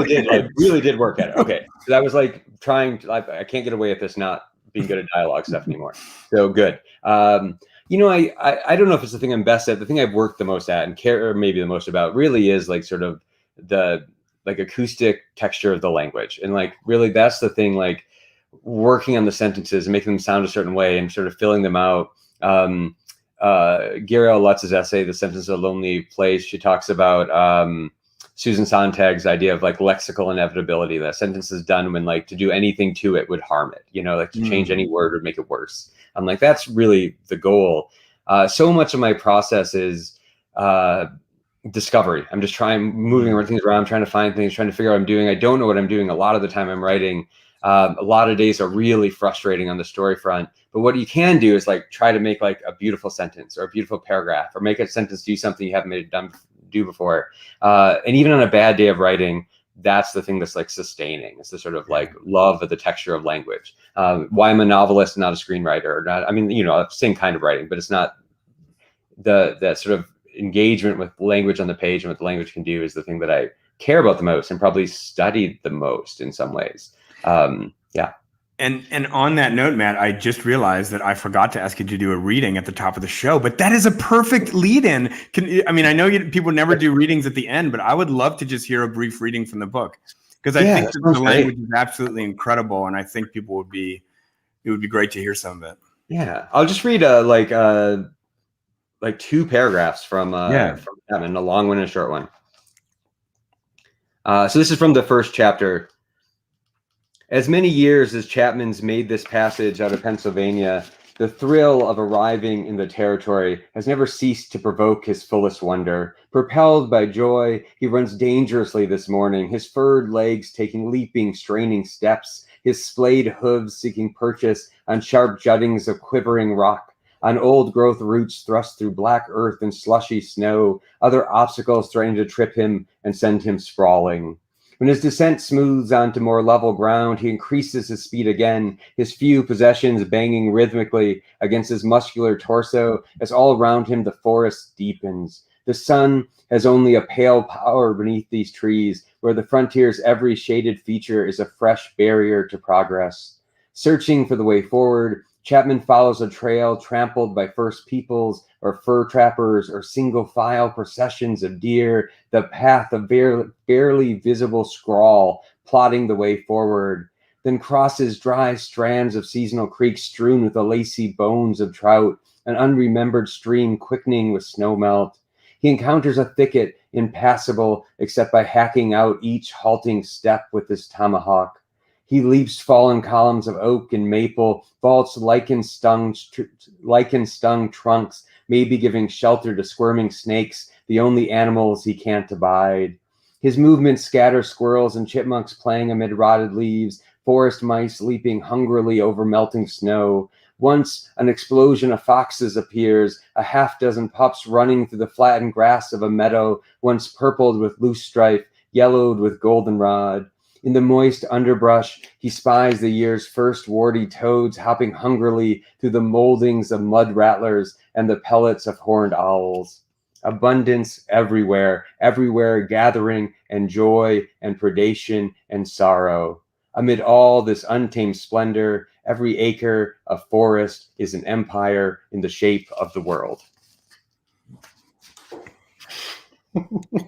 really did work at it. Okay. So that was like I can't get away with this not being good at dialogue stuff anymore. So good. I don't know if it's the thing I'm best at. The thing I've worked the most at and care maybe the most about really is like sort of the like acoustic texture of the language. And like really that's the thing, like working on the sentences and making them sound a certain way and sort of filling them out. Gary L. Lutz's essay, The Sentence of a Lonely Place, she talks about Susan Sontag's idea of like lexical inevitability. That sentence is done when like to do anything to it would harm it, like to change any word would make it worse. I'm like, that's really the goal. So much of my process is discovery. I'm just moving things around, trying to find things, trying to figure out what I'm doing. I don't know what I'm doing. A lot of the time I'm writing. A lot of days are really frustrating on the story front. But what you can do is like try to make like a beautiful sentence or a beautiful paragraph or make a sentence do something you haven't made it do before. And even on a bad day of writing, that's the thing that's like sustaining. It's the sort of like love of the texture of language. Why I'm a novelist, not a screenwriter, or not. I mean, same kind of writing, but it's not the sort of engagement with language on the page and what the language can do is the thing that I care about the most and probably studied the most in some ways. Yeah. And on that note, Matt, I just realized that I forgot to ask you to do a reading at the top of the show, but that is a perfect lead-in. I know people never do readings at the end, but I would love to just hear a brief reading from the book because I think that the language is absolutely incredible, and I think it would be great to hear some of it. Yeah, I'll just read like two paragraphs from Chapman, a long one and a short one. So this is from the first chapter. As many years as Chapman's made this passage out of Pennsylvania, the thrill of arriving in the territory has never ceased to provoke his fullest wonder. Propelled by joy, he runs dangerously this morning, his furred legs taking leaping, straining steps, his splayed hooves seeking purchase on sharp juttings of quivering rock, on old-growth roots thrust through black earth and slushy snow, other obstacles threatening to trip him and send him sprawling. When his descent smooths onto more level ground, he increases his speed again, his few possessions banging rhythmically against his muscular torso as all around him the forest deepens. The sun has only a pale power beneath these trees, where the frontier's every shaded feature is a fresh barrier to progress. Searching for the way forward, Chapman follows a trail trampled by First Peoples or fur trappers or single file processions of deer, the path of barely visible scrawl plotting the way forward. then crosses dry strands of seasonal creeks strewn with the lacy bones of trout, an unremembered stream quickening with snowmelt. He encounters a thicket impassable except by hacking out each halting step with his tomahawk. He leaps fallen columns of oak and maple, vaults lichen-stung trunks, maybe giving shelter to squirming snakes, the only animals he can't abide. His movements scatter squirrels and chipmunks playing amid rotted leaves, forest mice leaping hungrily over melting snow. Once an explosion of foxes appears, a half-dozen pups running through the flattened grass of a meadow, once purpled with loosestrife, yellowed with goldenrod. In the moist underbrush, he spies the year's first warty toads hopping hungrily through the moldings of mud rattlers and the pellets of horned owls. Abundance everywhere, everywhere gathering and joy and predation and sorrow. Amid all this untamed splendor, every acre of forest is an empire in the shape of the world.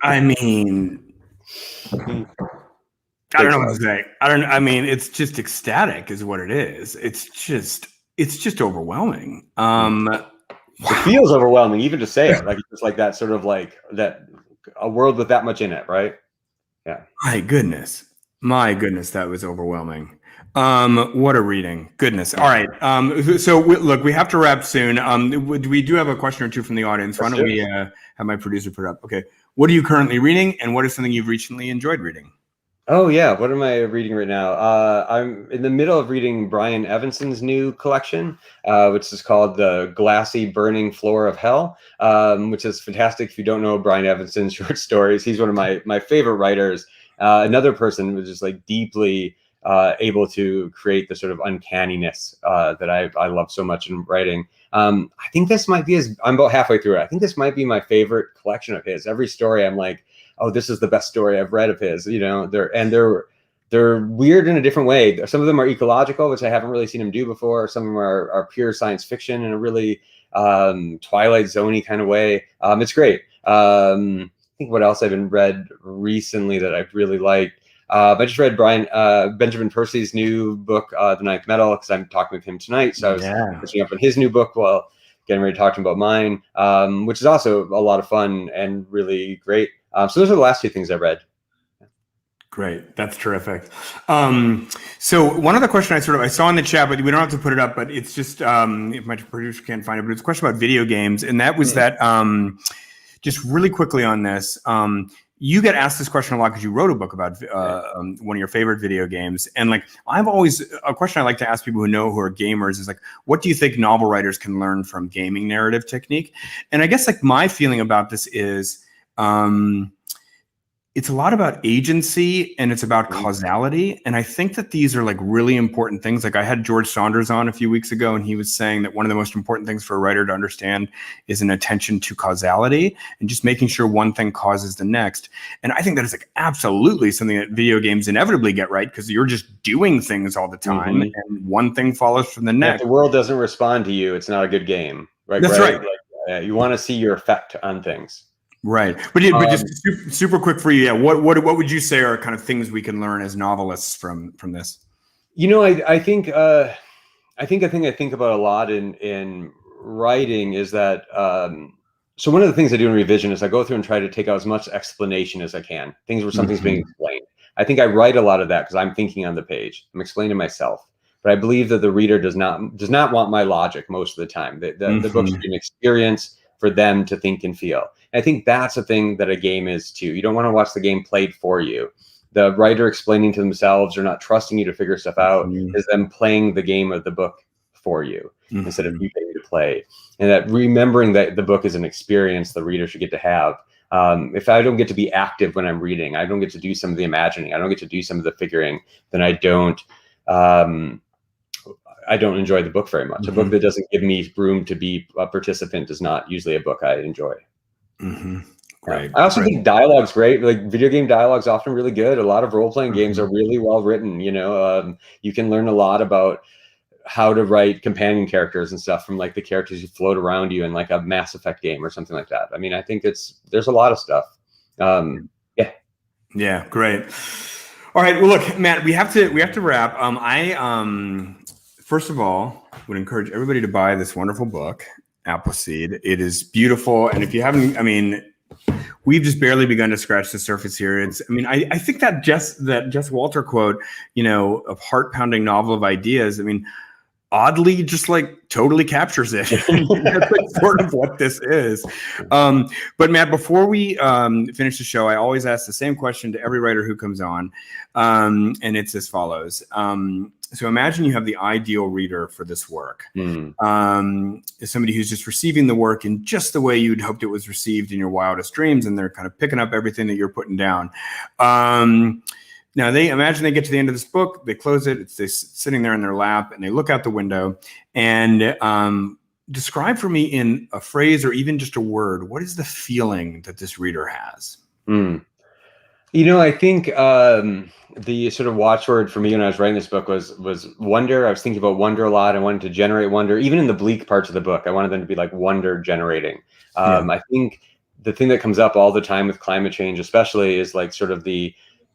I mean, I don't know what to say. I mean, it's just ecstatic is what it is. It's just overwhelming. It feels overwhelming even to say it. Like it's just like that sort of like that a world with that much in it, right? Yeah. My goodness, that was overwhelming. What a reading. Goodness. All right. Look, we have to wrap soon. We do have a question or two from the audience. Why don't we have my producer put it up? Okay. What are you currently reading, and what is something you've recently enjoyed reading? Oh yeah, what am I reading right now? I'm in the middle of reading Brian Evanson's new collection, which is called The Glassy Burning Floor of Hell, which is fantastic. If you don't know Brian Evanson's short stories, he's one of my favorite writers. Another person who's just like deeply able to create the sort of uncanniness that I love so much in writing. I think this might be I'm about halfway through it. I think this might be my favorite collection of his. Every story I'm like, oh, this is the best story I've read of his. You know, they're weird in a different way. Some of them are ecological, which I haven't really seen him do before. Some of them are pure science fiction in a really Twilight Zone-y kind of way. It's great. I think what else I've been read recently that I've really liked. I just read Benjamin Percy's new book, The Ninth Metal, because I'm talking with him tonight. So I was catching up on his new book while getting ready to talk to him about mine, which is also a lot of fun and really great. So those are the last two things I read. Great. That's terrific. So one other question I saw in the chat, but we don't have to put it up, but it's just, if my producer can't find it, but it's a question about video games. And that was that, just really quickly on this, you get asked this question a lot because you wrote a book about one of your favorite video games. And like, a question I like to ask people who are gamers is like, what do you think novel writers can learn from gaming narrative technique? And I guess like my feeling about this is, it's a lot about agency and it's about causality. And I think that these are like really important things. Like I had George Saunders on a few weeks ago, and he was saying that one of the most important things for a writer to understand is an attention to causality and just making sure one thing causes the next. And I think that is like absolutely something that video games inevitably get right, because you're just doing things all the time and one thing follows from the next. If the world doesn't respond to you, it's not a good game. Right? That's right. Like, you want to see your effect on things. Right. But just super quick for you. Yeah. What would you say are kind of things we can learn as novelists from this? You know, I think a thing I think about a lot in writing is that, so one of the things I do in revision is I go through and try to take out as much explanation as I can. Things where something's being explained. I think I write a lot of that because I'm thinking on the page. I'm explaining myself. But I believe that the reader does not want my logic most of the time. The book should be an experience for them to think and feel. And I think that's a thing that a game is too. You don't want to watch the game played for you. The writer explaining to themselves or not trusting you to figure stuff out is them playing the game of the book for you instead of you getting to play. And that remembering that the book is an experience the reader should get to have. If I don't get to be active when I'm reading, I don't get to do some of the imagining, I don't get to do some of the figuring, then I don't enjoy the book very much. A book that doesn't give me room to be a participant is not usually a book I enjoy. Great. I also think dialogue's great. Like video game dialogue's often really good. A lot of role-playing games are really well written. You know, you can learn a lot about how to write companion characters and stuff from like the characters who float around you in like a Mass Effect game or something like that. I mean, I think there's a lot of stuff. Yeah, great. All right. Well, look, Matt, we have to wrap. First of all, would encourage everybody to buy this wonderful book, Appleseed. It is beautiful, and if you haven't, I mean, we've just barely begun to scratch the surface here. I think that Jess Walter quote, a heart-pounding novel of ideas. I mean, oddly, just like totally captures it. That's like sort of what this is. But Matt, before we finish the show, I always ask the same question to every writer who comes on, and it's as follows. So imagine you have the ideal reader for this work. Somebody who's just receiving the work in just the way you'd hoped it was received in your wildest dreams, and they're kind of picking up everything that you're putting down. Now they get to the end of this book, they close it, it's sitting there in their lap, and they look out the window and describe for me in a phrase or even just a word, what is the feeling that this reader has? I think the sort of watchword for me when I was writing this book was wonder. I was thinking about wonder a lot. I wanted to generate wonder, even in the bleak parts of the book. I wanted them to be like wonder generating. I think the thing that comes up all the time with climate change, especially, is like sort of the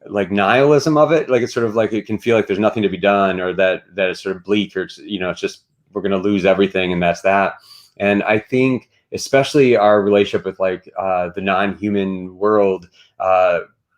like nihilism of it. Like it's sort of like it can feel like there's nothing to be done, or that it's sort of bleak, or it's just we're going to lose everything, and that's that. And I think especially our relationship with like the non-human world,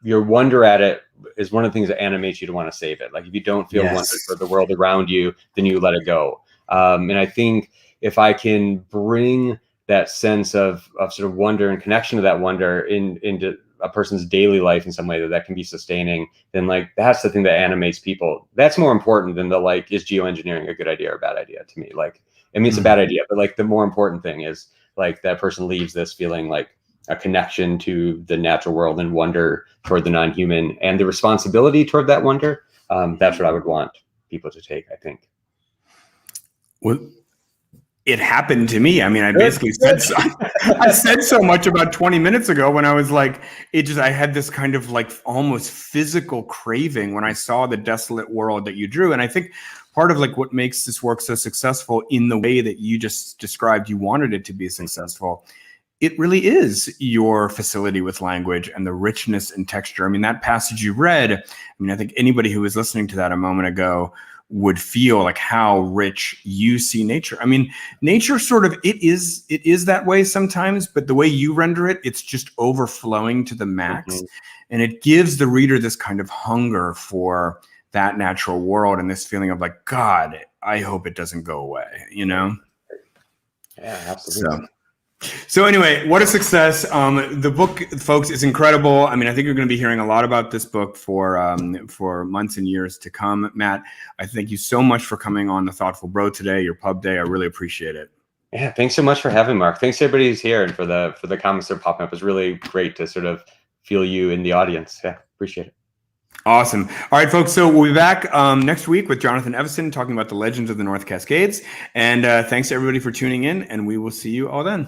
your wonder at it is one of the things that animates you to want to save it. Like if you don't feel wonder for the world around you, then you let it go. And I think if I can bring that sense of sort of wonder and connection to that wonder into a person's daily life in some way that can be sustaining, then like that's the thing that animates people. That's more important than the like, is geoengineering a good idea or a bad idea to me? Like, I mean, it's a bad idea, but like the more important thing is like that person leaves this feeling like a connection to the natural world and wonder toward the non-human and the responsibility toward that wonder. That's what I would want people to take, I think. Well, it happened to me. I mean, I basically said so much about 20 minutes ago when I was like, I had this kind of like almost physical craving when I saw the desolate world that you drew. And I think part of like what makes this work so successful in the way that you just described, you wanted it to be successful. It really is your facility with language and the richness and texture. I mean, that passage you read, I mean, I think anybody who was listening to that a moment ago would feel like how rich you see nature. I mean, nature sort of, it is that way sometimes, but the way you render it, it's just overflowing to the max. And it gives the reader this kind of hunger for that natural world and this feeling of like, God, I hope it doesn't go away, Yeah, absolutely. So anyway, what a success. The book, folks, is incredible. I mean, I think you're going to be hearing a lot about this book for months and years to come. Matt, I thank you so much for coming on The Thoughtful Bro today, your pub day. I really appreciate it. Yeah, thanks so much for having me, Mark. Thanks to everybody who's here and for the comments that are popping up. It was really great to sort of feel you in the audience. Yeah, appreciate it. Awesome. All right, folks. So we'll be back next week with Jonathan Everson talking about the legends of the North Cascades. And thanks to everybody for tuning in, and we will see you all then.